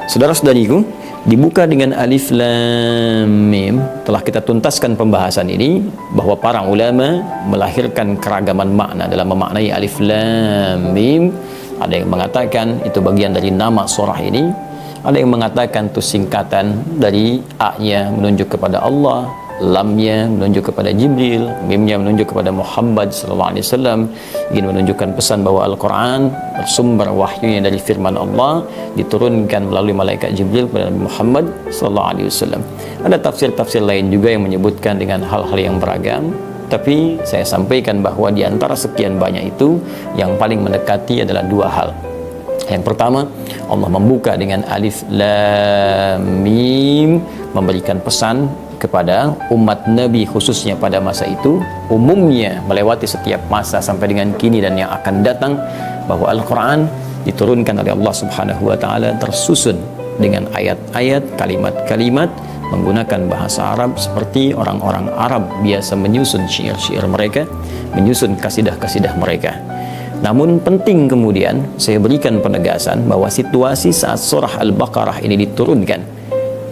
Saudara-saudariku, dibuka dengan alif lam mim. Telah kita tuntaskan pembahasan ini bahwa para ulama melahirkan keragaman makna dalam memaknai alif lam mim. Ada yang mengatakan itu bagian dari nama surah ini, ada yang mengatakan itu singkatan dari A-nya menunjuk kepada Allah, lamnya menunjuk kepada Jibril, mimnya menunjuk kepada Muhammad sallallahu alaihi wasallam, ingin menunjukkan pesan bahwa Al-Qur'an bersumber wahyunya dari firman Allah, diturunkan melalui malaikat Jibril kepada Nabi Muhammad sallallahu alaihi wasallam. Ada tafsir-tafsir lain juga yang menyebutkan dengan hal-hal yang beragam, tapi saya sampaikan bahwa di antara sekian banyak itu yang paling mendekati adalah dua hal. Yang pertama, Allah membuka dengan alif lam mim, memberikan pesan kepada umat Nabi khususnya pada masa itu, umumnya melewati setiap masa sampai dengan kini dan yang akan datang, bahwa Al-Quran diturunkan oleh Allah Subhanahu wa Ta'ala tersusun dengan ayat-ayat, kalimat-kalimat menggunakan bahasa Arab seperti orang-orang Arab biasa menyusun syair-syair mereka, menyusun kasidah-kasidah mereka. Namun penting kemudian saya berikan penegasan bahwa situasi saat surah Al-Baqarah ini diturunkan,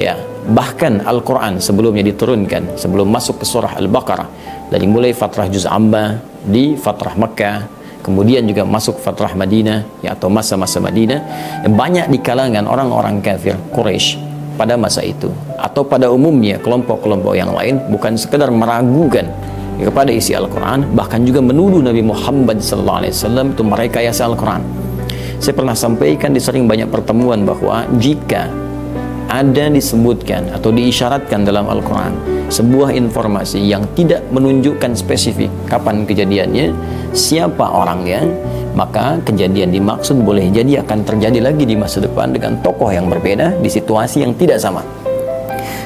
ya, bahkan Al-Quran sebelumnya diturunkan, sebelum masuk ke surah Al-Baqarah, dari mulai fatrah juz amma di fatrah Makkah, kemudian juga masuk fatrah Madinah, ya, atau masa-masa Madinah, banyak di kalangan orang-orang kafir Quraisy pada masa itu atau pada umumnya kelompok-kelompok yang lain bukan sekedar meragukan kepada isi Al-Quran, bahkan juga menuduh Nabi Muhammad SAW itu merekayasa Al-Quran. Saya pernah sampaikan di sering banyak pertemuan bahwa jika ada disebutkan atau diisyaratkan dalam Al-Quran sebuah informasi yang tidak menunjukkan spesifik kapan kejadiannya, siapa orangnya, maka kejadian dimaksud boleh jadi akan terjadi lagi di masa depan dengan tokoh yang berbeda di situasi yang tidak sama.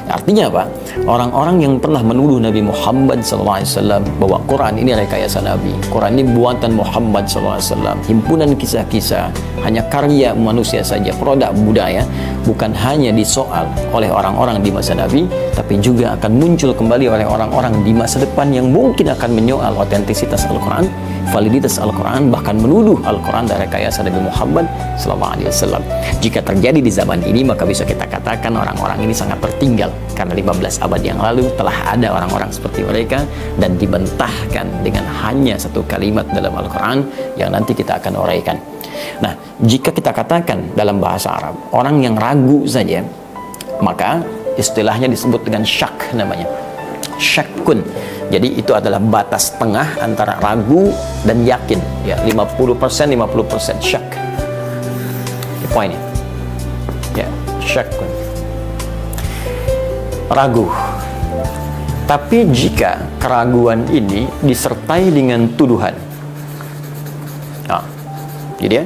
Artinya apa? Orang-orang yang pernah menuduh Nabi Muhammad SAW bahwa Quran ini rekayasa Nabi, Quran ini buatan Muhammad SAW, himpunan kisah-kisah, hanya karya manusia saja, produk budaya, bukan hanya disoal oleh orang-orang di masa Nabi, tapi juga akan muncul kembali oleh orang-orang di masa depan yang mungkin akan menyoal otentisitas Al-Quran, validitas Al-Quran, bahkan menuduh Al-Quran dari rekayasa Nabi Muhammad SAW. Jika terjadi di zaman ini, maka bisa kita katakan orang-orang ini sangat tertinggal, karena 15 abad yang lalu telah ada orang-orang seperti mereka dan dibentahkan dengan hanya satu kalimat dalam Al-Quran yang nanti kita akan uraikan. Nah, jika kita katakan dalam bahasa Arab, orang yang ragu saja, maka istilahnya disebut dengan syak namanya. Syakkun. Jadi itu adalah batas tengah antara ragu dan yakin, ya, 50% 50% syak. Ini poinnya. Ya, syakkun. Ragu. Tapi jika keraguan ini disertai dengan tuduhan, nah, jadi ya,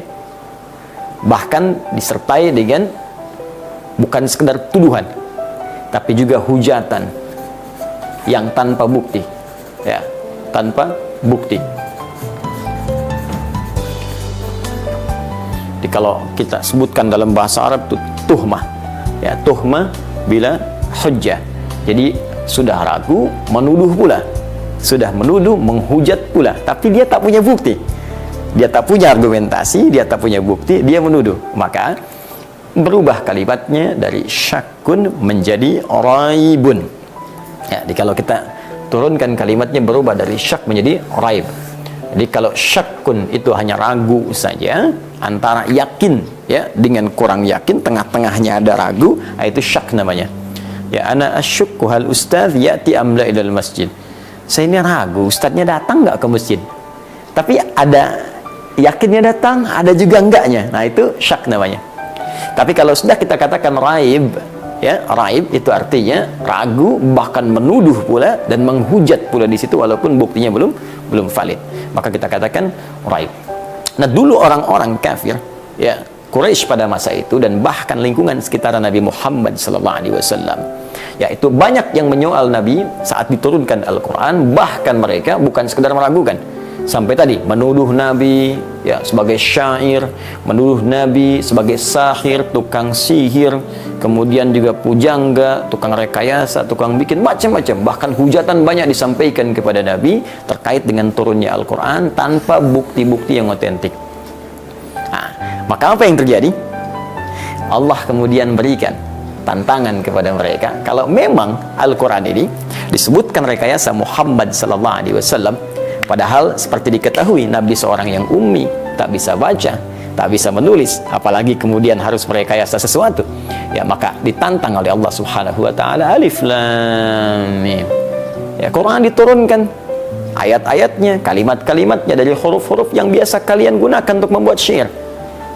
bahkan disertai dengan bukan sekedar tuduhan, tapi juga hujatan yang tanpa bukti, ya, tanpa bukti. Jadi kalau kita sebutkan dalam bahasa Arab itu tuhmah, ya, tuhmah bila hujjah. Jadi sudah ragu, menuduh pula, sudah menuduh, menghujat pula, tapi dia tak punya bukti, dia tak punya argumentasi, dia tak punya bukti, dia menuduh. Maka berubah kalimatnya dari syakkun menjadi raibun. Ya, jadi kalau kita turunkan kalimatnya berubah dari syak menjadi raib. Jadi kalau syakkun itu hanya ragu saja, antara yakin, ya, dengan kurang yakin, tengah-tengahnya ada ragu, itu syak namanya. Ya, ana asyukku hal ustadz ya'ti amla ilal masjid. Saya ini ragu, ustadznya datang nggak ke masjid. Tapi ada yakinnya datang, ada juga enggaknya. Nah, itu syak namanya. Tapi kalau sudah kita katakan raib, ya, raib itu artinya ragu, bahkan menuduh pula dan menghujat pula di situ walaupun buktinya belum valid. Maka kita katakan raib. Nah, dulu orang-orang kafir, ya, Quraisy pada masa itu dan bahkan lingkungan sekitar Nabi Muhammad SAW, yaitu banyak yang menyoal Nabi saat diturunkan Al-Quran. Bahkan mereka bukan sekedar meragukan, sampai tadi menuduh Nabi, ya, sebagai syair, menuduh Nabi sebagai sahir, tukang sihir, kemudian juga pujangga, tukang rekayasa, tukang bikin macam-macam. Bahkan hujatan banyak disampaikan kepada Nabi terkait dengan turunnya Al-Quran tanpa bukti-bukti yang otentik. Nah, maka apa yang terjadi? Allah kemudian berikan tantangan kepada mereka, kalau memang Al-Quran ini disebutkan rekayasa Muhammad sallallahu alaihi wasallam, padahal seperti diketahui Nabi seorang yang ummi, tak bisa baca, tak bisa menulis, apalagi kemudian harus merekayasa sesuatu, ya maka ditantang oleh Allah Subhanahu wa taala. Alif Lam Mim. Ya, Quran diturunkan, ayat-ayatnya, kalimat-kalimatnya dari huruf-huruf yang biasa kalian gunakan untuk membuat syair.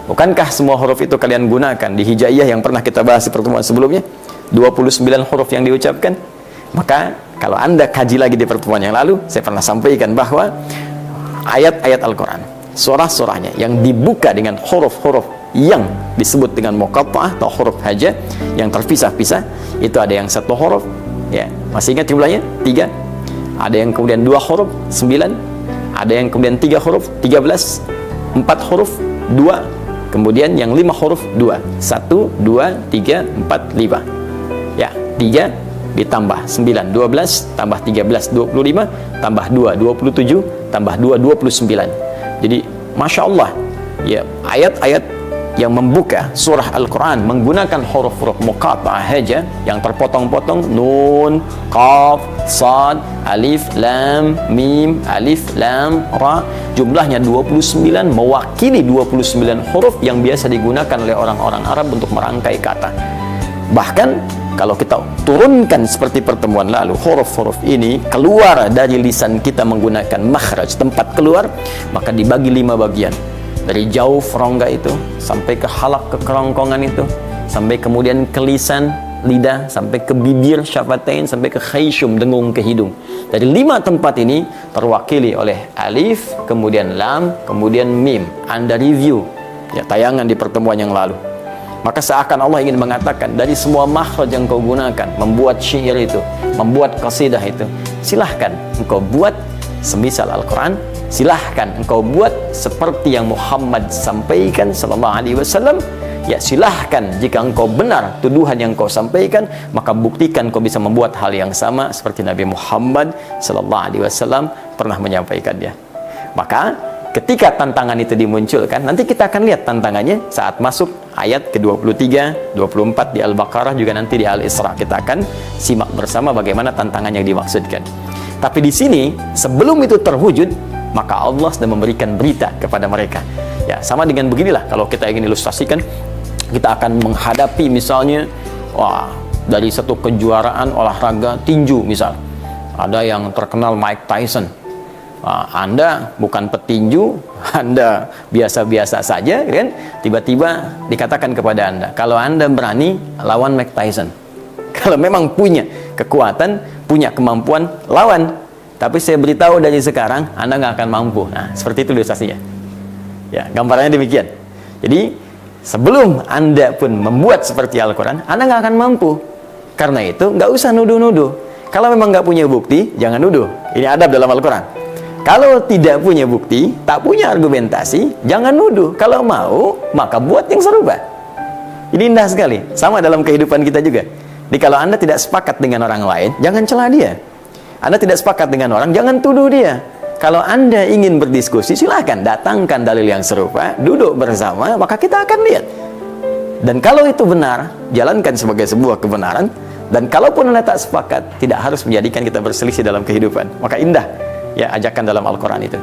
Bukankah semua huruf itu kalian gunakan di hijaiyah yang pernah kita bahas di pertemuan sebelumnya? 29 huruf yang diucapkan. Maka kalau Anda kaji lagi di pertemuan yang lalu, saya pernah sampaikan bahwa ayat-ayat Al-Quran, surah-surahnya yang dibuka dengan huruf-huruf yang disebut dengan muqatta'ah atau huruf haja yang terpisah-pisah, itu ada yang 1 huruf, ya masih ingat jumlahnya? 3. Ada yang kemudian 2 huruf, 9. Ada yang kemudian 3 huruf, 13. 4 huruf, 2. Kemudian yang 5 huruf, 2. 1, 2, 3, 4, 5. Ya, 3 ditambah 9, 12, tambah 13, 25, tambah 2, 27, tambah 2, 29. Jadi, Masya Allah, ya, ayat-ayat yang membuka surah Al-Quran menggunakan huruf-huruf muqatta'ah haja yang terpotong-potong, nun, qaf, sad, alif, lam, mim, alif, lam, ra, jumlahnya 29, mewakili 29 huruf yang biasa digunakan oleh orang-orang Arab untuk merangkai kata. Bahkan kalau kita turunkan seperti pertemuan lalu, huruf-huruf ini keluar dari lisan kita menggunakan makhraj, tempat keluar, maka dibagi 5 bagian. Dari jauh rongga itu sampai ke halak, ke kerongkongan itu, sampai kemudian ke lisan, lidah, sampai ke bibir, syafatain, sampai ke khayshum, dengung, ke hidung. Dari 5 tempat ini terwakili oleh alif, kemudian lam, kemudian mim. Anda review ya tayangan di pertemuan yang lalu. Maka seakan Allah ingin mengatakan, dari semua makhraj yang kau gunakan membuat syair itu, membuat qasidah itu, silahkan engkau buat semisal Al-Quran, silahkan engkau buat seperti yang Muhammad sampaikan sallallahu alaihi wasallam. Ya, silahkan jika engkau benar tuduhan yang kau sampaikan, maka buktikan kau bisa membuat hal yang sama seperti Nabi Muhammad sallallahu alaihi wasallam pernah menyampaikannya. Maka ketika tantangan itu dimunculkan, nanti kita akan lihat tantangannya saat masuk ayat ke-23, 24 di Al-Baqarah, juga nanti di Al-Isra. Kita akan simak bersama bagaimana tantangan yang dimaksudkan. Tapi di sini sebelum itu terwujud, maka Allah sudah memberikan berita kepada mereka. Ya, sama dengan beginilah kalau kita ingin ilustrasikan, kita akan menghadapi misalnya dari satu kejuaraan olahraga tinju misal. Ada yang terkenal Mike Tyson. Anda bukan petinju, Anda biasa-biasa saja kan? Tiba-tiba dikatakan kepada Anda, kalau Anda berani lawan Mike Tyson. Kalau memang punya kekuatan, punya kemampuan, lawan. Tapi saya beritahu dari sekarang, Anda nggak akan mampu. Nah, seperti itu ilustrasinya. Ya, gambarannya demikian. Jadi, sebelum Anda pun membuat seperti Al-Quran, Anda nggak akan mampu. Karena itu, nggak usah nuduh-nuduh. Kalau memang nggak punya bukti, jangan nuduh. Ini adab dalam Al-Quran. Kalau tidak punya bukti, tak punya argumentasi, jangan nuduh. Kalau mau, maka buat yang serupa. Ini indah sekali. Sama dalam kehidupan kita juga. Jadi kalau Anda tidak sepakat dengan orang lain, jangan celah dia. Anda tidak sepakat dengan orang, jangan tuduh dia. Kalau Anda ingin berdiskusi, silahkan datangkan dalil yang serupa, duduk bersama, maka kita akan lihat. Dan kalau itu benar, jalankan sebagai sebuah kebenaran. Dan kalaupun Anda tak sepakat, tidak harus menjadikan kita berselisih dalam kehidupan. Maka indah ya ajakan dalam Al-Quran itu.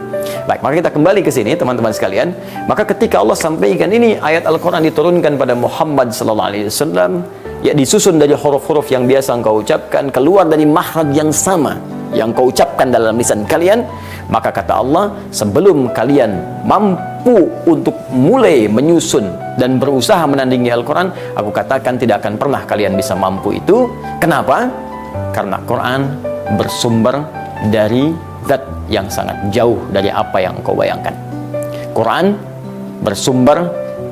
Baik, maka kita kembali ke sini teman-teman sekalian. Maka ketika Allah sampaikan ini ayat Al-Quran diturunkan pada Muhammad sallallahu alaihi wasallam, ya disusun dari huruf-huruf yang biasa engkau ucapkan, keluar dari makhraj yang sama yang kau ucapkan dalam lisan kalian, maka kata Allah, sebelum kalian mampu untuk mulai menyusun dan berusaha menandingi Al-Quran, aku katakan tidak akan pernah kalian bisa mampu itu. Kenapa? Karena Quran bersumber dari zat yang sangat jauh dari apa yang kau bayangkan. Quran bersumber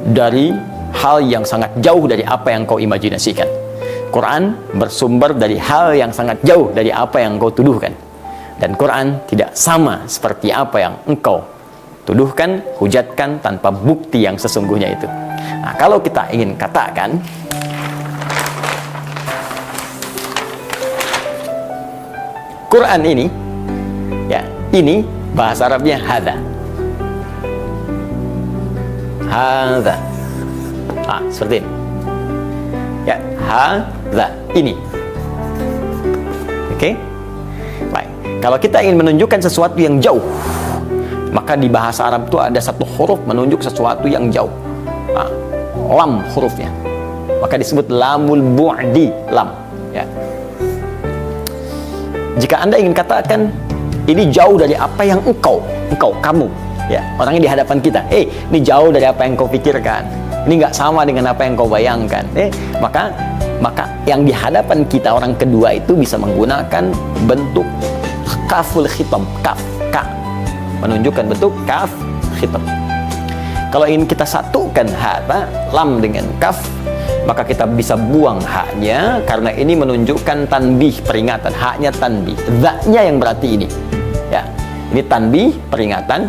dari hal yang sangat jauh dari apa yang kau imajinasikan. Quran bersumber dari hal yang sangat jauh dari apa yang kau tuduhkan. Dan Quran tidak sama seperti apa yang engkau tuduhkan, hujatkan tanpa bukti yang sesungguhnya itu. Nah, kalau kita ingin katakan Quran ini, ya, ini bahasa Arabnya hadza. Hadza. Seperti ini. hadza, ini. Oke? Baik. Kalau kita ingin menunjukkan sesuatu yang jauh, maka di bahasa Arab itu ada satu huruf menunjuk sesuatu yang jauh. Lam hurufnya. Maka disebut lamul bu'di, lam, ya. Jika Anda ingin katakan ini jauh dari apa yang kamu, ya, orangnya di hadapan kita, ini jauh dari apa yang kau pikirkan, ini nggak sama dengan apa yang kau bayangkan, maka yang di hadapan kita orang kedua itu bisa menggunakan bentuk kaful khitab, kaf, menunjukkan bentuk kaf khitab. Kalau ingin kita satukan hadza, lam dengan kaf, maka kita bisa buang haknya, karena ini menunjukkan tanbih, peringatan. Haknya tanbih, za-nya yang berarti ini, ya, ini tanbih, peringatan,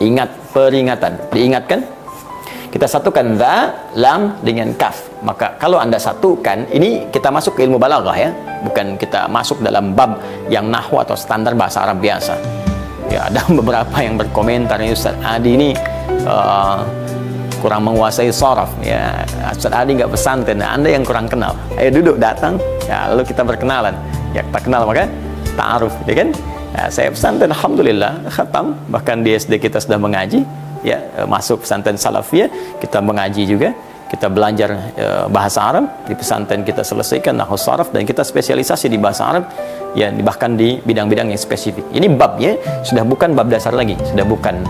ingat, peringatan, diingatkan. Kita satukan za, lam dengan kaf. Maka kalau Anda satukan, ini kita masuk ke ilmu balaghah, ya, bukan kita masuk dalam bab yang nahwu atau standar bahasa Arab biasa. Ya, ada beberapa yang berkomentar, Ustaz Adi ini kurang menguasai sharaf, ya. Ustaz Adi nggak pesantren, Anda yang kurang kenal. Ayo duduk, datang, ya, lalu kita berkenalan, ya, kita kenal, maka ta'aruf, ya kan. Ya, saya pesantren, alhamdulillah, khatam, bahkan di SD kita sudah mengaji, ya, masuk pesantren salafiyah, kita mengaji juga, kita belajar bahasa Arab di pesantren, kita selesaikan nahwu sharaf, dan kita spesialisasi di bahasa Arab, ya, bahkan di bidang-bidang yang spesifik. Ini babnya sudah bukan bab dasar lagi, sudah bukan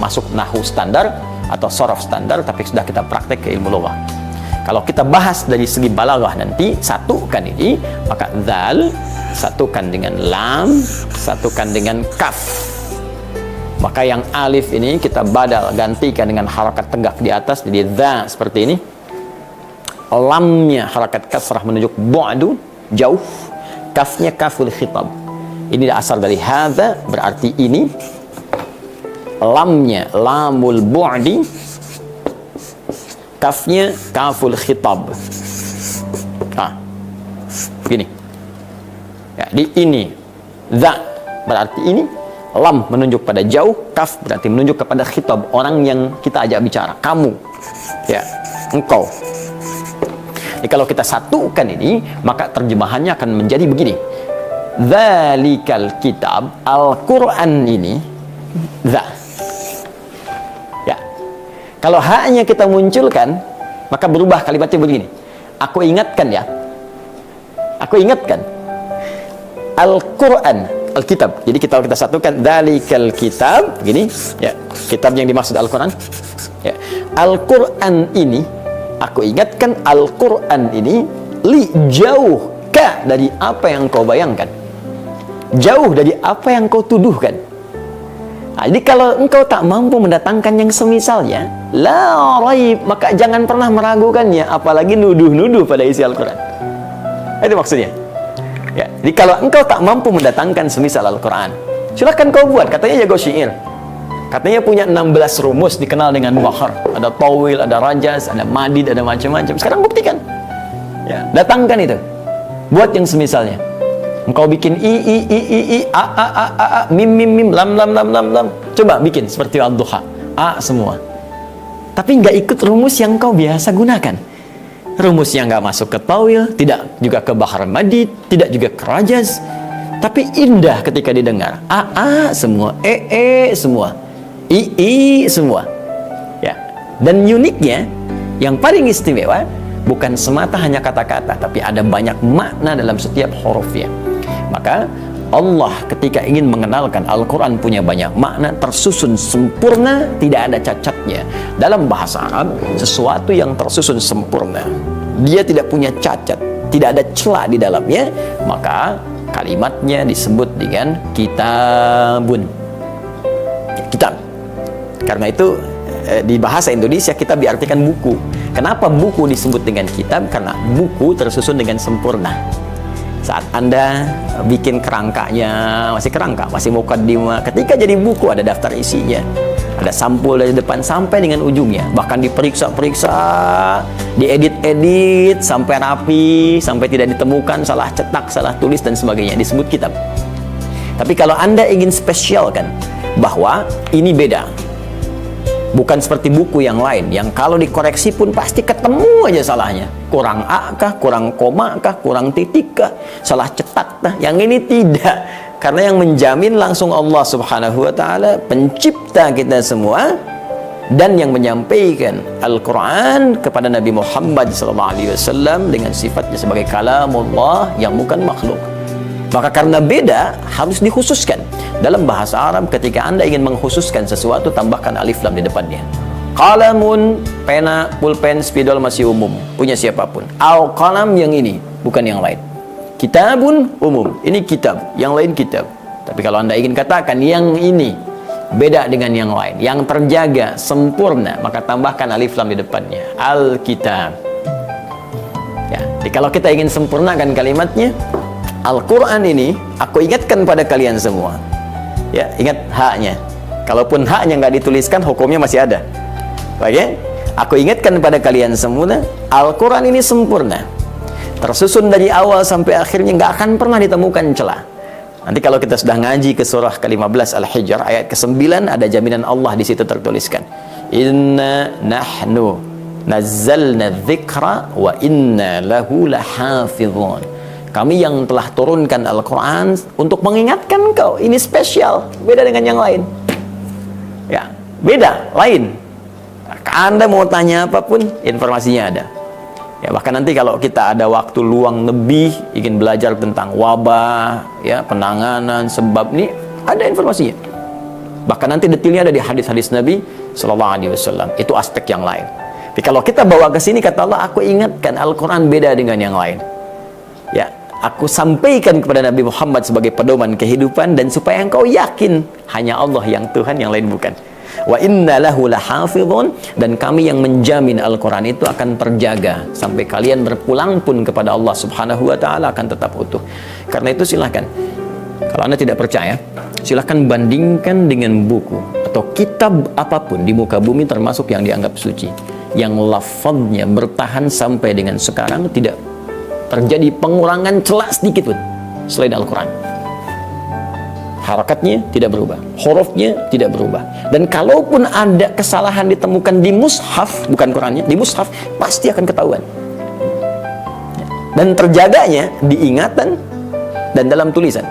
masuk nahwu standar atau sharaf standar, tapi sudah kita praktek ke ilmu lughah. Kalau kita bahas dari segi balaghah nanti, satukan ini, maka dzal satukan dengan lam, satukan dengan kaf. Maka yang alif ini kita badal, gantikan dengan harakat tegak di atas, jadi dza seperti ini. Lamnya harakat kasrah menunjuk bu'du, jauh. Kafnya kaful khitab. Ini asal dari hadza, berarti ini. Lamnya lamul bu'di, kafnya kaful khitab. Begini, ya, di ini za berarti ini, lam menunjuk pada jauh, kaf berarti menunjuk kepada khitab, orang yang kita ajak bicara, kamu, ya, engkau. Jadi kalau kita satukan ini, maka terjemahannya akan menjadi begini: dzalikal kitab, Al-Quran ini, za. Ya. Kalau haknya kita munculkan, maka berubah kalimatnya begini. Aku ingatkan, ya. Aku ingatkan. Al-Quran, Al-Kitab. Jadi kita satukan dzalikal kitab, begini, ya. Kitab yang dimaksud Al-Quran. Ya. Al-Quran ini, aku ingatkan Al-Quran ini, li, jauh, ka, dari apa yang kau bayangkan, jauh dari apa yang kau tuduhkan. Nah, jadi kalau engkau tak mampu mendatangkan yang semisalnya, la raib, maka jangan pernah meragukannya, apalagi nuduh-nuduh pada isi Al-Quran. Itu maksudnya, ya. Jadi kalau engkau tak mampu mendatangkan semisal Al-Quran, silakan kau buat, katanya jago syair, katanya punya 16 rumus dikenal dengan muakhar, ada tawil, ada rajas, ada madid, ada macam-macam. Sekarang buktikan, ya, datangkan itu, buat yang semisalnya. Engkau bikin i, a, mim, lam. Coba bikin seperti ad-duha, a semua. Tapi nggak ikut rumus yang kau biasa gunakan. Rumus yang nggak masuk ke tawil, tidak juga ke bahar madid, tidak juga ke rajas. Tapi indah ketika didengar. A semua, semua. I semua, ya. Dan uniknya, yang paling istimewa, bukan semata hanya kata-kata, tapi ada banyak makna dalam setiap hurufnya. Maka Allah ketika ingin mengenalkan Al-Quran punya banyak makna, tersusun sempurna, tidak ada cacatnya. Dalam bahasa Arab, sesuatu yang tersusun sempurna, dia tidak punya cacat, tidak ada celah di dalamnya, maka kalimatnya disebut dengan kitabun, kitab. Karena itu di bahasa Indonesia kita diartikan buku. Kenapa buku disebut dengan kitab? Karena buku tersusun dengan sempurna. Saat Anda bikin kerangkanya, masih kerangka, masih mukaddimah, ketika jadi buku ada daftar isinya, ada sampul dari depan sampai dengan ujungnya, bahkan diperiksa-periksa, diedit-edit sampai rapi, sampai tidak ditemukan salah cetak, salah tulis dan sebagainya, disebut kitab. Tapi kalau Anda ingin spesialkan bahwa ini beda, Bukan seperti buku yang lain, yang kalau dikoreksi pun pasti ketemu aja salahnya. Kurang A kah, kurang koma kah, kurang titik kah, salah cetak kah. Yang ini tidak. Karena yang menjamin langsung Allah Subhanahu wa Ta'ala, pencipta kita semua, dan yang menyampaikan Al-Quran kepada Nabi Muhammad SAW dengan sifatnya sebagai kalamullah yang bukan makhluk. Maka karena beda, harus dikhususkan. Dalam bahasa Arab, ketika Anda ingin mengkhususkan sesuatu, tambahkan alif lam di depannya. Qalamun, pena, pulpen, spidol masih umum, punya siapapun. Al-qalam yang ini, bukan yang lain. Kitabun umum, ini kitab, yang lain kitab. Tapi kalau Anda ingin katakan yang ini beda dengan yang lain, yang terjaga, sempurna, maka tambahkan alif lam di depannya. Al-kitab. Ya, jadi kalau kita ingin sempurnakan kalimatnya, Al-Quran ini, aku ingatkan pada kalian semua. Ya, ingat haknya. Kalaupun haknya nggak dituliskan, hukumnya masih ada. Baik ya? Aku ingatkan pada kalian semua, Al-Quran ini sempurna. Tersusun dari awal sampai akhirnya, nggak akan pernah ditemukan celah. Nanti kalau kita sudah ngaji ke surah ke-15 Al-Hijr ayat ke-9, ada jaminan Allah di situ tertuliskan. Inna nahnu nazzalna dzikra wa inna lahu lahafizun. Kami yang telah turunkan Al-Quran untuk mengingatkan kau. Ini spesial, beda dengan yang lain. Ya, beda, lain. Anda mau tanya apapun, informasinya ada. Ya, bahkan nanti kalau kita ada waktu luang lebih, ingin belajar tentang wabah, ya, penanganan, sebab, ini ada informasinya. Bahkan nanti detailnya ada di hadis-hadis Nabi Sallallahu Alaihi Wasallam. Itu aspek yang lain. Tapi kalau kita bawa ke sini, kata Allah, aku ingatkan Al-Quran beda dengan yang lain. Ya, aku sampaikan kepada Nabi Muhammad sebagai pedoman kehidupan, dan supaya engkau yakin hanya Allah yang Tuhan, yang lain bukan. Wa inna lahu lahafizun, dan kami yang menjamin Al-Quran itu akan terjaga sampai kalian berpulang pun kepada Allah Subhanahu wa Ta'ala akan tetap utuh. Karena itu silahkan, kalau Anda tidak percaya, silahkan bandingkan dengan buku atau kitab apapun di muka bumi termasuk yang dianggap suci, yang lafadznya bertahan sampai dengan sekarang, tidak terjadi pengurangan celah sedikit pun selain Al-Quran. Harakatnya tidak berubah, hurufnya tidak berubah. Dan kalaupun ada kesalahan ditemukan di mushaf, bukan Qurannya, di mushaf, pasti akan ketahuan. Dan terjaganya di ingatan dan dalam tulisan.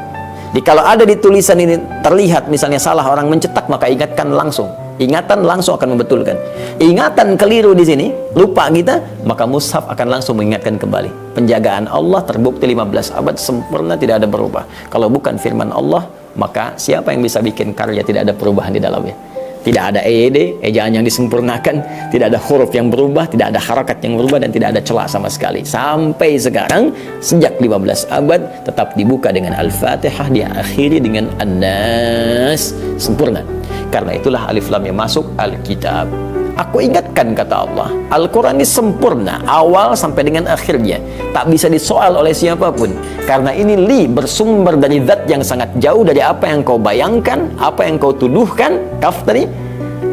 Jadi kalau ada di tulisan ini terlihat misalnya salah orang mencetak, maka ingatkan langsung. Ingatan langsung akan membetulkan. Ingatan keliru di sini, lupa kita, maka mushaf akan langsung mengingatkan kembali. Penjagaan Allah terbukti 15 abad sempurna, tidak ada berubah. Kalau bukan firman Allah, maka siapa yang bisa bikin karya tidak ada perubahan di dalamnya? Tidak ada EYD, ejaan yang disempurnakan, tidak ada huruf yang berubah, tidak ada harakat yang berubah, dan tidak ada celah sama sekali. Sampai sekarang, sejak 15 abad, tetap dibuka dengan Al-Fatihah, diakhiri dengan An-Nas, sempurna. Karena itulah alif lam yang masuk Al-Kitab. Aku ingatkan, kata Allah, Al-Quran ini sempurna, awal sampai dengan akhirnya, tak bisa disoal oleh siapapun. Karena ini bersumber dari zat yang sangat jauh dari apa yang kau bayangkan, apa yang kau tuduhkan. Kaf tadi,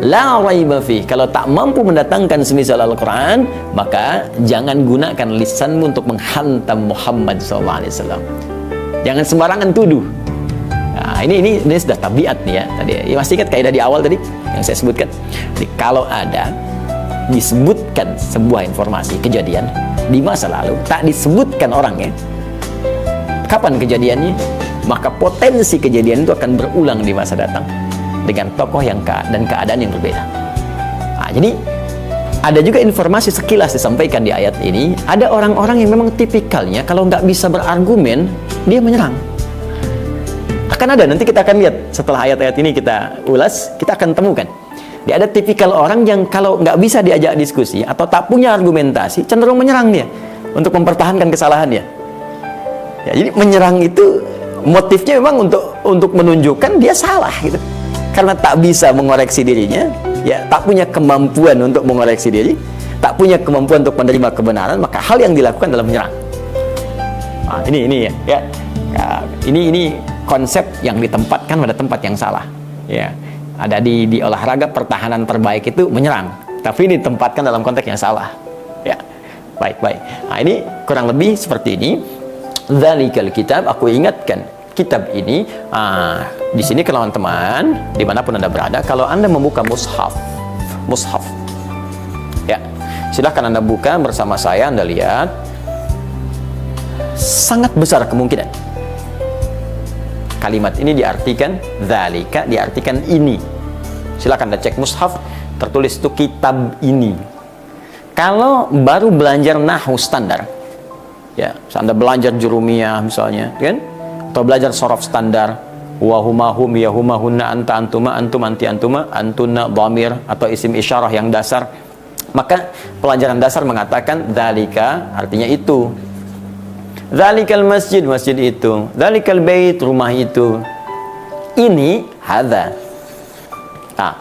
la raiba fi. Kalau tak mampu mendatangkan semisal Al-Quran, maka jangan gunakan lisanmu untuk menghantam Muhammad SAW. Jangan sembarangan tuduh. Nah, ini sudah tabiat nih ya. Tadi ya, masih ingat kaidah di awal tadi yang saya sebutkan. Jadi, kalau ada disebutkan sebuah informasi kejadian di masa lalu, tak disebutkan orangnya, kapan kejadiannya, maka potensi kejadian itu akan berulang di masa datang dengan tokoh yang dan keadaan yang berbeda. Nah, jadi ada juga informasi sekilas disampaikan di ayat ini. Ada orang-orang yang memang tipikalnya kalau nggak bisa berargumen, dia menyerang. Akan ada, nanti kita akan lihat setelah ayat-ayat ini kita ulas, kita akan temukan. Dia ada tipikal orang yang kalau nggak bisa diajak diskusi atau tak punya argumentasi, cenderung menyerang dia untuk mempertahankan kesalahannya. Ya, jadi menyerang itu motifnya memang untuk menunjukkan dia salah gitu. Karena tak bisa mengoreksi dirinya, ya tak punya kemampuan untuk mengoreksi diri, tak punya kemampuan untuk menerima kebenaran, maka hal yang dilakukan adalah menyerang. Nah, ini ya. Ini konsep yang ditempatkan pada tempat yang salah. Ya, ada di olahraga pertahanan terbaik itu menyerang, tapi ditempatkan dalam konteks yang salah. Ya, baik. Nah, ini kurang lebih seperti ini. Dzalikal kitab, aku ingatkan kitab ini. Di sini teman-teman, dimanapun Anda berada, kalau Anda membuka mushaf, mushaf. Ya, silahkan Anda buka bersama saya, Anda lihat. Sangat besar kemungkinan kalimat ini diartikan dzalika, diartikan ini. Silakan Anda cek mushaf, tertulis itu kitab ini. Kalau baru belajar nahwu standar, ya, Anda belajar jurumiyah misalnya, kan? Atau belajar sorof standar, wa huma hum, ya huma hunna, anta antuma, antum anti antuma, antunna, dhamir atau isim isyarah yang dasar, maka pelajaran dasar mengatakan dzalika artinya itu. Dzalikal masjid, masjid itu. Dzalikal bait, rumah itu. Ini hadza. Nah,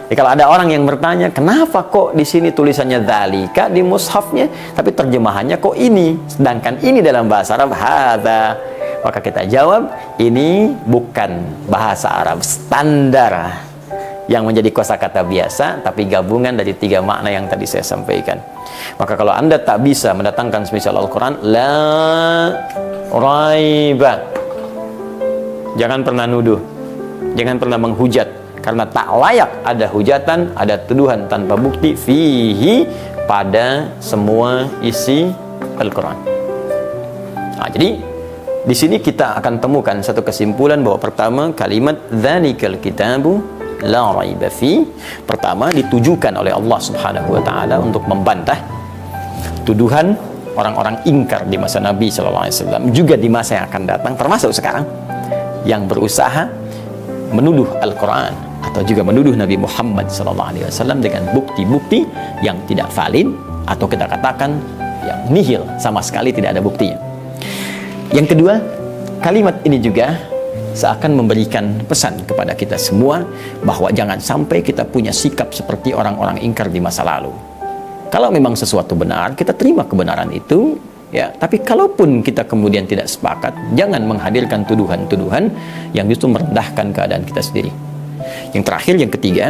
jadi kalau ada orang yang bertanya, kenapa kok di sini tulisannya dzalika di mushafnya, tapi terjemahannya kok ini, sedangkan ini dalam bahasa Arab hadza, maka kita jawab, ini bukan bahasa Arab standar yang menjadi kosakata biasa, tapi gabungan dari 3 makna yang tadi saya sampaikan. Maka kalau Anda tak bisa mendatangkan semisal Al-Quran, la raiba, jangan pernah nuduh, jangan pernah menghujat, karena tak layak ada hujatan, ada tuduhan tanpa bukti fihi, pada semua isi Al-Quran. Nah, jadi di sini kita akan temukan satu kesimpulan bahwa pertama, kalimat dzalikal kitabu la raiba fi, pertama ditujukan oleh Allah Subhanahu wa taala untuk membantah tuduhan orang-orang ingkar di masa Nabi sallallahu alaihi wasallam, juga di masa yang akan datang, termasuk sekarang, yang berusaha menuduh Al-Quran atau juga menuduh Nabi Muhammad sallallahu alaihi wasallam dengan bukti-bukti yang tidak valid, atau kita katakan yang nihil, sama sekali tidak ada buktinya. Yang kedua, kalimat ini juga seakan memberikan pesan kepada kita semua bahwa jangan sampai kita punya sikap seperti orang-orang ingkar di masa lalu. Kalau memang sesuatu benar, kita terima kebenaran itu, ya. Tapi kalaupun kita kemudian tidak sepakat, jangan menghadirkan tuduhan-tuduhan yang justru merendahkan keadaan kita sendiri. Yang terakhir, yang ketiga,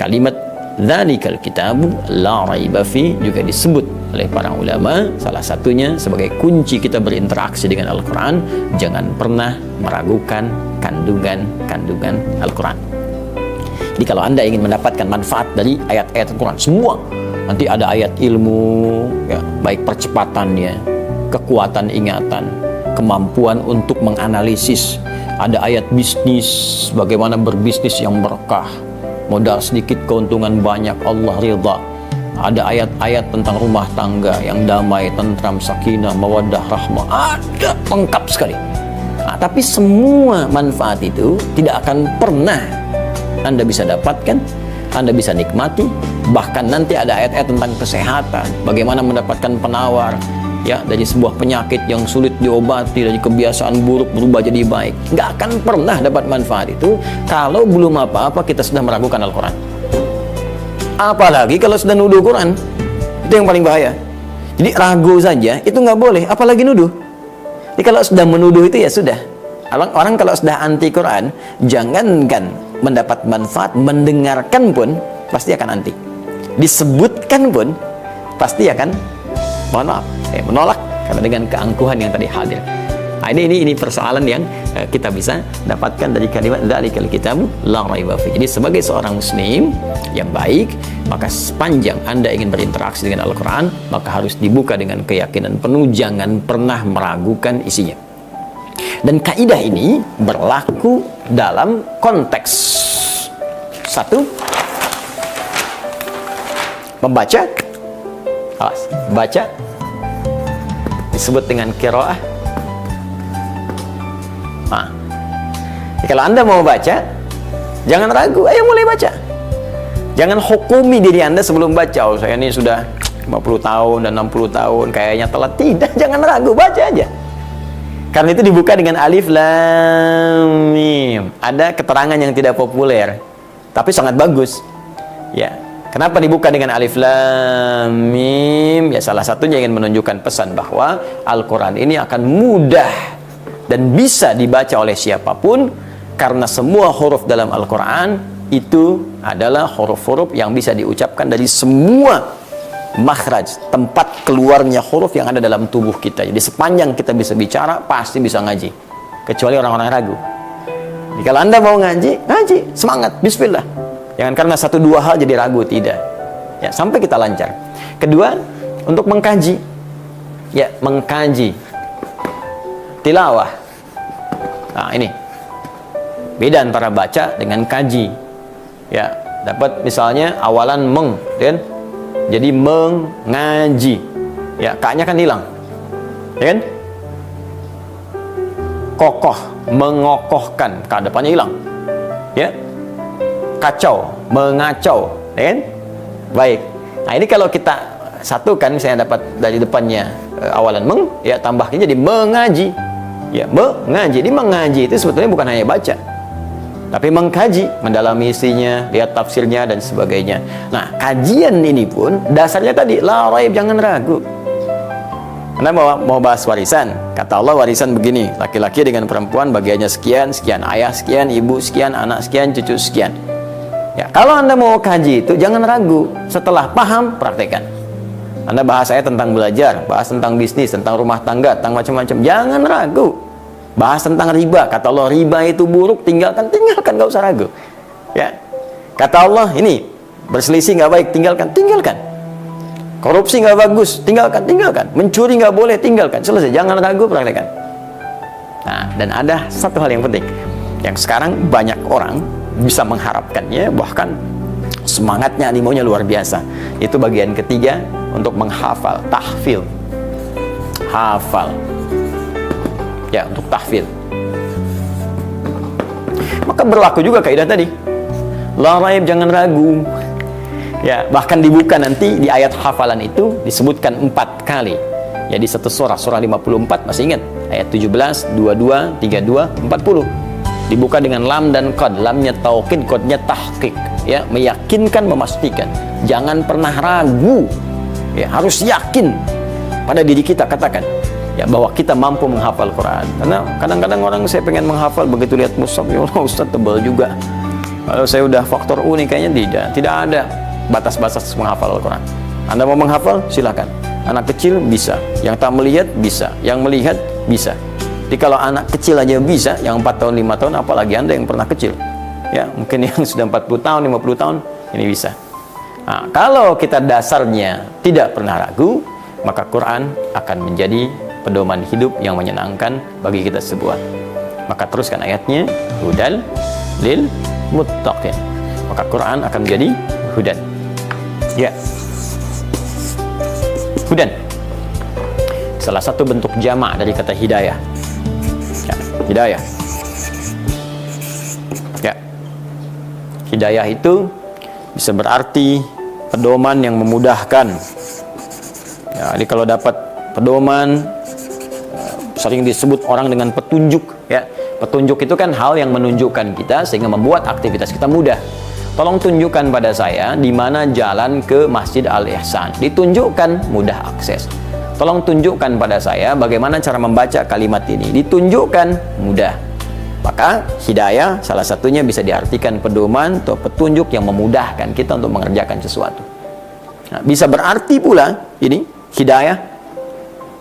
kalimat dzalikal kitabu la raiba fi juga disebut oleh para ulama, salah satunya sebagai kunci kita berinteraksi dengan Al-Quran, jangan pernah meragukan kandungan Al-Quran. Jadi kalau Anda ingin mendapatkan manfaat dari ayat-ayat Al-Quran semua, nanti ada ayat ilmu, ya, baik percepatannya, kekuatan ingatan, kemampuan untuk menganalisis, ada ayat bisnis, bagaimana berbisnis yang berkah, modal sedikit keuntungan banyak, Allah ridha. Ada ayat-ayat tentang rumah tangga yang damai, tentram, sakinah, mawaddah, rahmah, ada lengkap sekali. Nah, tapi semua manfaat itu tidak akan pernah Anda bisa dapatkan, Anda bisa nikmati. Bahkan nanti ada ayat-ayat tentang kesehatan, bagaimana mendapatkan penawar, ya, dari sebuah penyakit yang sulit diobati, dari kebiasaan buruk berubah jadi baik. Nggak akan pernah dapat manfaat itu kalau belum apa-apa kita sudah meragukan Al-Quran. Apalagi kalau sudah nuduh Quran, itu yang paling bahaya. Jadi ragu saja itu nggak boleh, apalagi nuduh. Jadi kalau sudah menuduh itu ya sudah. Orang kalau sudah anti Quran, jangankan mendapat manfaat, mendengarkan pun pasti akan anti. Disebutkan pun pasti akan, mohon maaf, menolak, karena dengan keangkuhan yang tadi hadir. Nah, ini persoalan yang kita bisa dapatkan dari kalimat dzalikal kitabu la raiba fi. Jadi sebagai seorang muslim yang baik, maka sepanjang Anda ingin berinteraksi dengan Al-Quran, maka harus dibuka dengan keyakinan penuh, jangan pernah meragukan isinya. Dan kaidah ini berlaku dalam konteks satu, membaca, baca disebut dengan qiraah. Nah, kalau Anda mau baca, jangan ragu, ayo mulai baca. Jangan hukumi diri Anda sebelum baca. Oh, saya ini sudah 50 tahun dan 60 tahun, kayaknya telat. Tidak, jangan ragu, baca aja. Karena itu dibuka dengan alif lam mim. Ada keterangan yang tidak populer, tapi sangat bagus. Ya, kenapa dibuka dengan alif lam mim? Ya, salah satunya ingin menunjukkan pesan bahwa Al-Quran ini akan mudah dan bisa dibaca oleh siapapun, karena semua huruf dalam Al-Quran itu adalah huruf-huruf yang bisa diucapkan dari semua makhraj, tempat keluarnya huruf yang ada dalam tubuh kita. Jadi sepanjang kita bisa bicara, pasti bisa ngaji, kecuali orang-orang ragu. Jadi kalau Anda mau ngaji, ngaji, semangat, bismillah. Jangan karena 1-2 hal jadi ragu, tidak. Ya, sampai kita lancar. Kedua, untuk mengkaji. Ya, mengkaji. Tilawah. Nah, ini. Beda antara baca dengan kaji. Ya, dapat misalnya awalan meng, dan jadi mengaji. Ya, ka-nya kan hilang. Ya kan? Kokoh, mengokohkan, ka depannya hilang. Ya. Kacau, mengacau, ya kan? Baik. Nah, ini kalau kita satukan, saya dapat dari depannya awalan meng, ya tambahnya jadi mengaji. Ya, mengaji. Jadi mengaji itu sebetulnya bukan hanya baca, tapi mengkaji, mendalami isinya, lihat tafsirnya dan sebagainya. Nah, kajian ini pun dasarnya tadi la raib, jangan ragu. Anda mau bahas warisan, kata Allah warisan begini, laki-laki dengan perempuan bagiannya sekian, sekian, ayah sekian, ibu sekian, anak sekian, cucu sekian. Ya, kalau Anda mau kaji itu jangan ragu, setelah paham praktekkan. Anda bahas saya tentang belajar, bahas tentang bisnis, tentang rumah tangga, tentang macam-macam, jangan ragu. Bahas tentang riba, kata Allah riba itu buruk, tinggalkan, gak usah ragu. Ya, kata Allah ini berselisih nggak baik, tinggalkan. Korupsi nggak bagus, tinggalkan. Mencuri nggak boleh, tinggalkan. Selesai, jangan ragu, praktekkan. Nah, dan ada satu hal yang penting, yang sekarang banyak orang bisa mengharapkannya, bahkan semangatnya, animonya luar biasa. Itu bagian ketiga, untuk menghafal, tahfil. Hafal. Ya, untuk tahfil. Maka berlaku juga kaidah tadi. La raib, jangan ragu. Ya, bahkan dibuka nanti di ayat hafalan itu disebutkan 4 kali. Ya, di satu surah 54, masih ingat? Ayat 17, 22, 32, 40. Dibuka dengan lam dan qad. Lamnya taukid, qadnya tahqiq. Ya, meyakinkan, memastikan. Jangan pernah ragu. Ya, harus yakin pada diri kita, katakan ya bahwa kita mampu menghafal Quran. Karena kadang-kadang orang, saya pengen menghafal, begitu lihat mushaf, ya Allah Ustaz tebal juga. Kalau saya udah faktor U nih, kayaknya tidak ada batas-batas menghafal Al-Quran. Anda mau menghafal, silakan. Anak kecil bisa, yang tak melihat bisa, yang melihat bisa. Jadi kalau anak kecil aja bisa, yang 4 tahun, 5 tahun, apalagi Anda yang pernah kecil. Ya, mungkin yang sudah 40 tahun, 50 tahun, ini bisa. Nah, kalau kita dasarnya tidak pernah ragu, maka Quran akan menjadi pedoman hidup yang menyenangkan bagi kita semua. Maka teruskan ayatnya, hudal lil muttaqin. Maka Quran akan menjadi hudan. Ya. Hudan. Salah satu bentuk jamak dari kata hidayah. Ya, hidayah. Ya. Hidayah itu bisa berarti pedoman yang memudahkan. Ya, jadi kalau dapat pedoman, sering disebut orang dengan petunjuk. Ya, petunjuk itu kan hal yang menunjukkan kita sehingga membuat aktivitas kita mudah. Tolong tunjukkan pada saya di mana jalan ke Masjid Al-Ihsan. Ditunjukkan, mudah akses. Tolong tunjukkan pada saya bagaimana cara membaca kalimat ini. Ditunjukkan, mudah. Maka hidayah salah satunya bisa diartikan pedoman atau petunjuk yang memudahkan kita untuk mengerjakan sesuatu. Nah, bisa berarti pula ini hidayah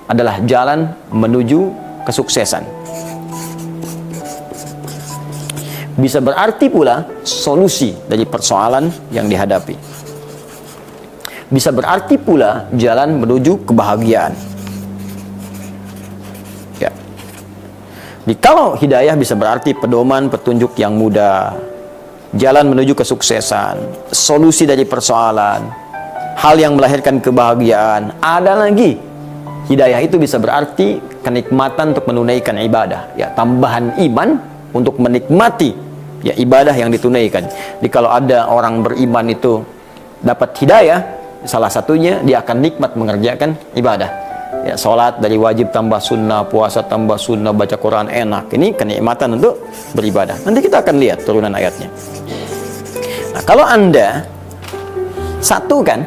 adalah jalan menuju kesuksesan. Bisa berarti pula solusi dari persoalan yang dihadapi. Bisa berarti pula jalan menuju kebahagiaan. Ya. Jadi kalau hidayah bisa berarti pedoman, petunjuk yang mudah, jalan menuju kesuksesan, solusi dari persoalan, hal yang melahirkan kebahagiaan. Ada lagi, hidayah itu bisa berarti kenikmatan untuk menunaikan ibadah. Ya, tambahan iman untuk menikmati ya ibadah yang ditunaikan. Jadi kalau ada orang beriman itu dapat hidayah, salah satunya dia akan nikmat mengerjakan ibadah. Ya, sholat dari wajib tambah sunnah, puasa tambah sunnah, baca Quran enak. Ini kenikmatan untuk beribadah. Nanti kita akan lihat turunan ayatnya. Nah, kalau Anda satukan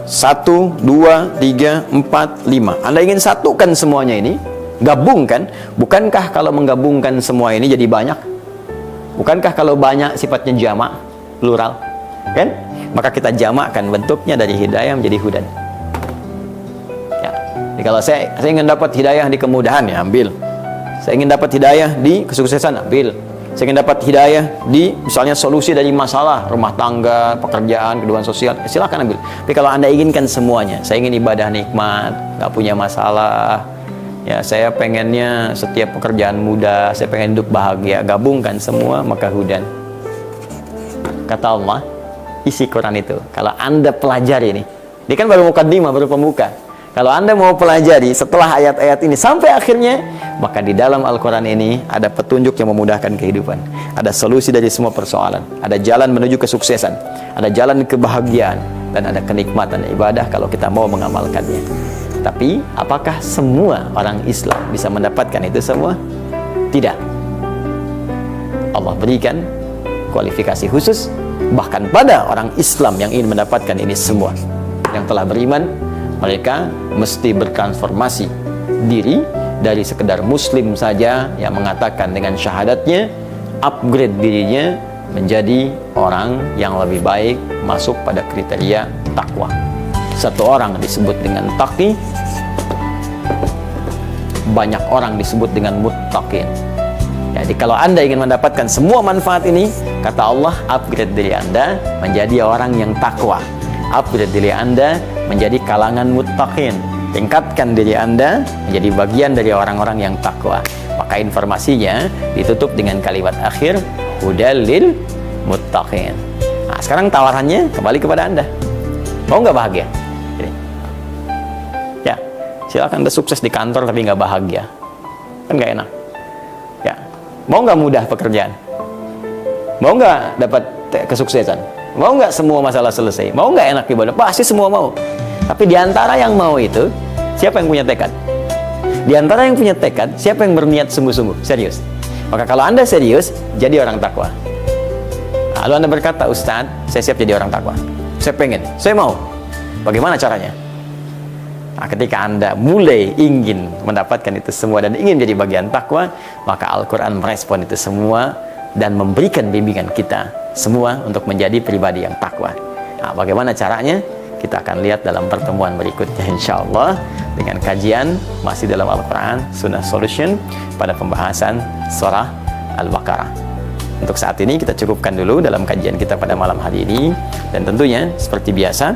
1, 2, 3, 4, 5, Anda ingin satukan semuanya ini, gabungkan. Bukankah kalau menggabungkan semua ini jadi banyak? Bukankah kalau banyak sifatnya jamak, plural? Kan? Maka kita jamakkan bentuknya dari hidayah menjadi hudan. Ya. Jadi kalau saya ingin dapat hidayah di kemudahan, ya ambil. Saya ingin dapat hidayah di kesuksesan, ambil. saya ingin dapat hidayah di misalnya solusi dari masalah rumah tangga, pekerjaan, kehidupan sosial, silakan ambil. Tapi kalau Anda inginkan semuanya, saya ingin ibadah nikmat, nggak punya masalah, ya saya pengennya setiap pekerjaan mudah, saya pengen hidup bahagia, gabungkan semua, maka hudan. Kata Allah, isi Quran itu, kalau Anda pelajari ini kan baru mukaddimah, baru pembuka. Kalau Anda mau pelajari setelah ayat-ayat ini sampai akhirnya, maka di dalam Al-Quran ini ada petunjuk yang memudahkan kehidupan. Ada solusi dari semua persoalan. Ada jalan menuju kesuksesan. Ada jalan kebahagiaan. Dan ada kenikmatan ibadah kalau kita mau mengamalkannya. Tapi, apakah semua orang Islam bisa mendapatkan itu semua? Tidak. Allah berikan kualifikasi khusus, bahkan pada orang Islam yang ingin mendapatkan ini semua. Yang telah beriman, mereka mesti bertransformasi diri dari sekedar muslim saja yang mengatakan dengan syahadatnya, upgrade dirinya menjadi orang yang lebih baik, masuk pada kriteria takwa. Satu orang disebut dengan taqi, banyak orang disebut dengan muttaqin. Jadi kalau Anda ingin mendapatkan semua manfaat ini, kata Allah, upgrade diri Anda menjadi orang yang takwa. Upgrade diri Anda menjadi kalangan muttaqin. Tingkatkan diri Anda menjadi bagian dari orang-orang yang takwa. Maka informasinya ditutup dengan kalimat akhir, hudal lil muttaqin. Nah, sekarang tawarannya kembali kepada Anda. Mau nggak bahagia? Jadi, ya, silakan Anda sukses di kantor tapi nggak bahagia. Kan nggak enak. Ya, mau nggak mudah pekerjaan? Mau nggak dapat kesuksesan? Mau nggak semua masalah selesai? Mau nggak enak ibadah? Pasti semua mau. Tapi diantara yang mau itu, siapa yang punya tekad? Diantara yang punya tekad, siapa yang berniat sungguh-sungguh, serius? Maka kalau Anda serius, jadi orang takwa. Lalu Anda berkata, Ustadz, saya siap jadi orang takwa. Saya pengen, saya mau. Bagaimana caranya? Nah, ketika Anda mulai ingin mendapatkan itu semua dan ingin jadi bagian takwa, maka Al-Quran merespon itu semua dan memberikan bimbingan kita semua untuk menjadi pribadi yang takwa. Nah, bagaimana caranya? Kita akan lihat dalam pertemuan berikutnya insya Allah dengan kajian masih dalam Al-Quran Sunnah Solution pada pembahasan surah Al-Baqarah. Untuk saat ini kita cukupkan dulu dalam kajian kita pada malam hari ini, dan tentunya seperti biasa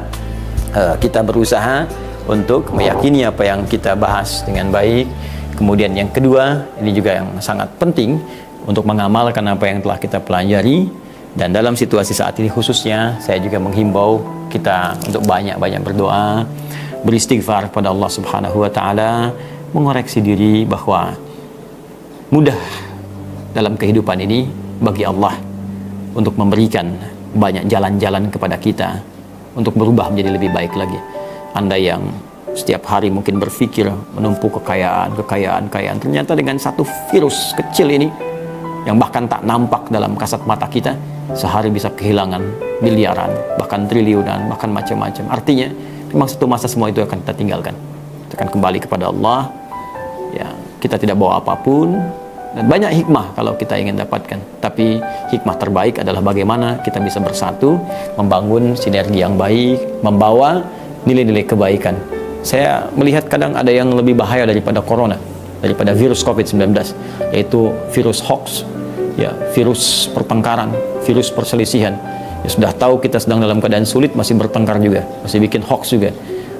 kita berusaha untuk meyakini apa yang kita bahas dengan baik. Kemudian yang kedua, ini juga yang sangat penting untuk mengamalkan apa yang telah kita pelajari. Dan dalam situasi saat ini khususnya, saya juga menghimbau kita untuk banyak-banyak berdoa, beristighfar pada Allah Subhanahu wa Ta'ala, mengoreksi diri bahwa mudah dalam kehidupan ini bagi Allah untuk memberikan banyak jalan-jalan kepada kita untuk berubah menjadi lebih baik lagi. Anda yang setiap hari mungkin berpikir menumpuk kekayaan, ternyata dengan satu virus kecil ini yang bahkan tak nampak dalam kasat mata kita, sehari bisa kehilangan miliaran, bahkan triliunan, bahkan macam-macam. Artinya memang satu masa semua itu akan kita tinggalkan, kita akan kembali kepada Allah. Ya, kita tidak bawa apapun, dan banyak hikmah kalau kita ingin dapatkan, tapi hikmah terbaik adalah bagaimana kita bisa bersatu, membangun sinergi yang baik, membawa nilai-nilai kebaikan. Saya melihat kadang ada yang lebih bahaya daripada corona, daripada virus COVID-19, yaitu virus hoax, ya, virus pertengkaran, virus perselisihan. Ya, sudah tahu kita sedang dalam keadaan sulit, masih bertengkar juga, masih bikin hoax juga,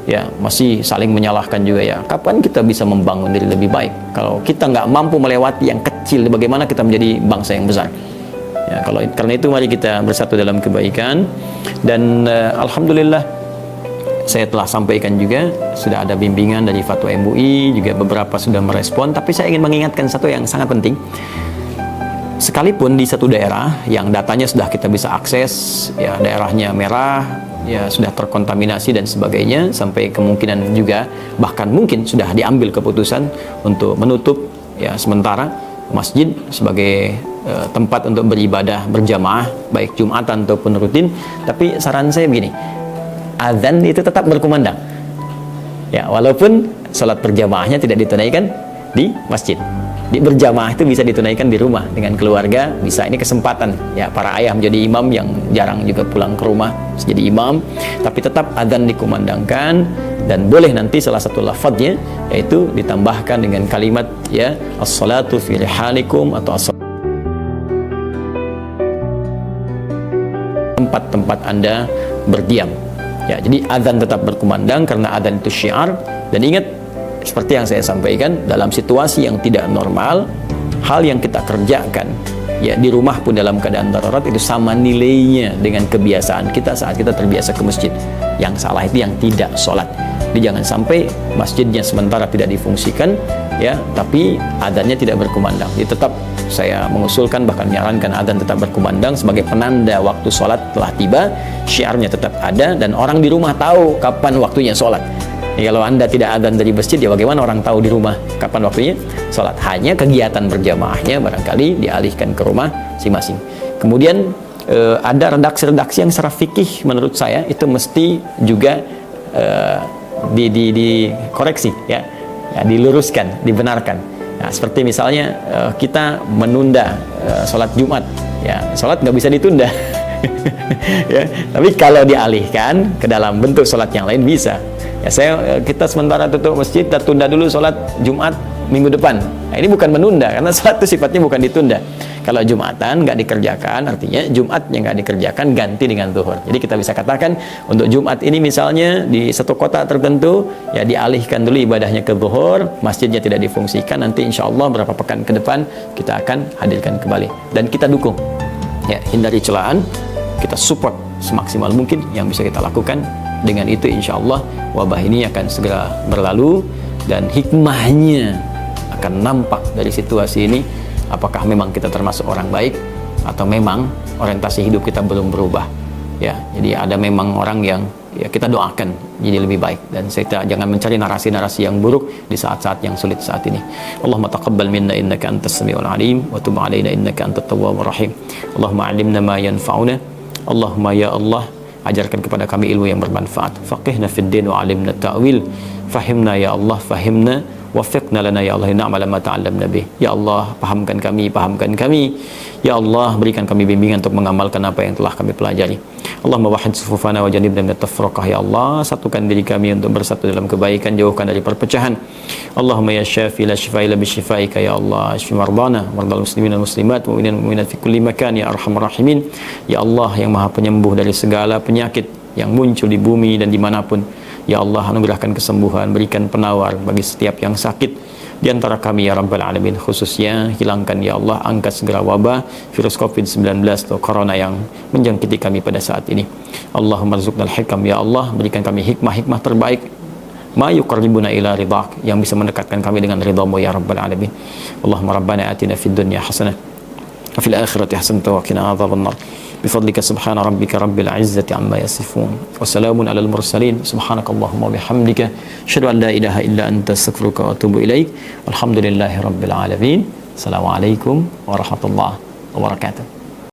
ya, masih saling menyalahkan juga. Ya, kapan kita bisa membangun diri lebih baik? Kalau kita nggak mampu melewati yang kecil, bagaimana kita menjadi bangsa yang besar? Ya, karena itu mari kita bersatu dalam kebaikan. Dan alhamdulillah, saya telah sampaikan juga, sudah ada bimbingan dari Fatwa MUI, juga beberapa sudah merespon. Tapi saya ingin mengingatkan satu yang sangat penting. Sekalipun di satu daerah yang datanya sudah kita bisa akses, ya, daerahnya merah, ya, sudah terkontaminasi dan sebagainya, sampai kemungkinan juga bahkan mungkin sudah diambil keputusan untuk menutup, ya, sementara masjid sebagai tempat untuk beribadah berjamaah, baik Jumatan ataupun rutin. Tapi saran saya begini, azan itu tetap berkumandang, ya, walaupun sholat berjamaahnya tidak ditunaikan di masjid. Di berjamaah itu bisa ditunaikan di rumah dengan keluarga, bisa. Ini kesempatan, ya, para ayah menjadi imam yang jarang juga pulang ke rumah jadi imam, tapi tetap adzan dikumandangkan. Dan boleh nanti salah satu lafadznya yaitu ditambahkan dengan kalimat, ya, as-salatu fi rihalikum atau as tempat-tempat Anda berdiam. Ya, jadi azan tetap berkumandang karena azan itu syiar. Dan ingat, seperti yang saya sampaikan, dalam situasi yang tidak normal, hal yang kita kerjakan ya di rumah pun dalam keadaan darurat itu sama nilainya dengan kebiasaan kita saat kita terbiasa ke masjid. Yang salah itu yang tidak sholat. Jadi jangan sampai masjidnya sementara tidak difungsikan ya, tapi adzannya tidak berkumandang. Jadi tetap saya mengusulkan, bahkan menyarankan adzan tetap berkumandang sebagai penanda waktu sholat telah tiba. Syiarnya tetap ada dan orang di rumah tahu kapan waktunya sholat. Ya, kalau Anda tidak adzan dari masjid, ya bagaimana orang tahu di rumah kapan waktunya sholat? Hanya kegiatan berjamaahnya barangkali dialihkan ke rumah masing-masing. Kemudian ada redaksi-redaksi yang secara fikih menurut saya itu mesti juga dikoreksi ya, diluruskan, dibenarkan. Nah, seperti misalnya kita menunda sholat Jumat, ya sholat nggak bisa ditunda. Ya, tapi kalau dialihkan ke dalam bentuk sholat yang lain bisa. Ya, kita sementara tutup masjid, kita tunda dulu sholat Jumat minggu depan. Nah, ini bukan menunda, karena sholat itu sifatnya bukan ditunda. Kalau Jumatan nggak dikerjakan, artinya Jumat yang nggak dikerjakan ganti dengan zuhur. Jadi kita bisa katakan untuk Jumat ini misalnya di satu kota tertentu, ya dialihkan dulu ibadahnya ke zuhur, masjidnya tidak difungsikan. Nanti insya Allah berapa pekan ke depan kita akan hadirkan kembali. Dan kita dukung, ya hindari celaan, kita support semaksimal mungkin yang bisa kita lakukan. Dengan itu insya Allah wabah ini akan segera berlalu dan hikmahnya akan nampak dari situasi ini. Apakah memang kita termasuk orang baik atau memang orientasi hidup kita belum berubah, ya. Jadi ada memang orang yang ya kita doakan jadi lebih baik, dan kita jangan mencari narasi-narasi yang buruk di saat-saat yang sulit saat ini. Allahumma taqabbal minna innaka antas samiul alim wa tub alaina innaka antat tawwabur rahim. Allahumma 'allimna ma yanfa'una. Allahumma ya Allah, ajarkan kepada kami ilmu yang bermanfaat. Faqihna fid din wa 'allimna ta'wil. Fahimna ya Allah, fahimna wafiqna lana ya Allah na'mal ma ta'allamna bih. Ya Allah, pahamkan kami. Ya Allah, berikan kami bimbingan untuk mengamalkan apa yang telah kami pelajari. Allahumma wahid sufufana wa janibna minat tafraqah. Ya Allah, satukan diri kami untuk bersatu dalam kebaikan, jauhkan dari perpecahan. Allahumma ya syafi la shifaa illa bi syifaika. Ya Allah, shfi mardana mardal muslimin wal muslimat mu'minin mu'minat fi kulli makan ya arhamar rahimin. Ya Allah yang maha penyembuh dari segala penyakit yang muncul di bumi dan dimanapun. Ya Allah, anugerahkan kesembuhan, berikan penawar bagi setiap yang sakit di antara kami ya Rabbal Alamin. Khususnya hilangkan ya Allah, angkat segera wabah virus COVID-19 atau corona yang menjangkiti kami pada saat ini. Allahumma rzuqnal hikam. Ya Allah, berikan kami hikmah-hikmah terbaik, ma yuqarribuna ila ridhak, yang bisa mendekatkan kami dengan ridhamu ya Rabbal Alamin. Allahumma rabbana atina fid dunya hasanah wa fil akhirati hasanah wa qina adzabannar. بفضلك سبحان ربك رب العزة عما يصفون وسلام على المرسلين سبحانك اللهم وبحمدك أشهد أن لا إله إلا أنت أستغفرك وأتوب إليك والحمد لله رب العالمين. السلام عليكم ورحمة الله وبركاته.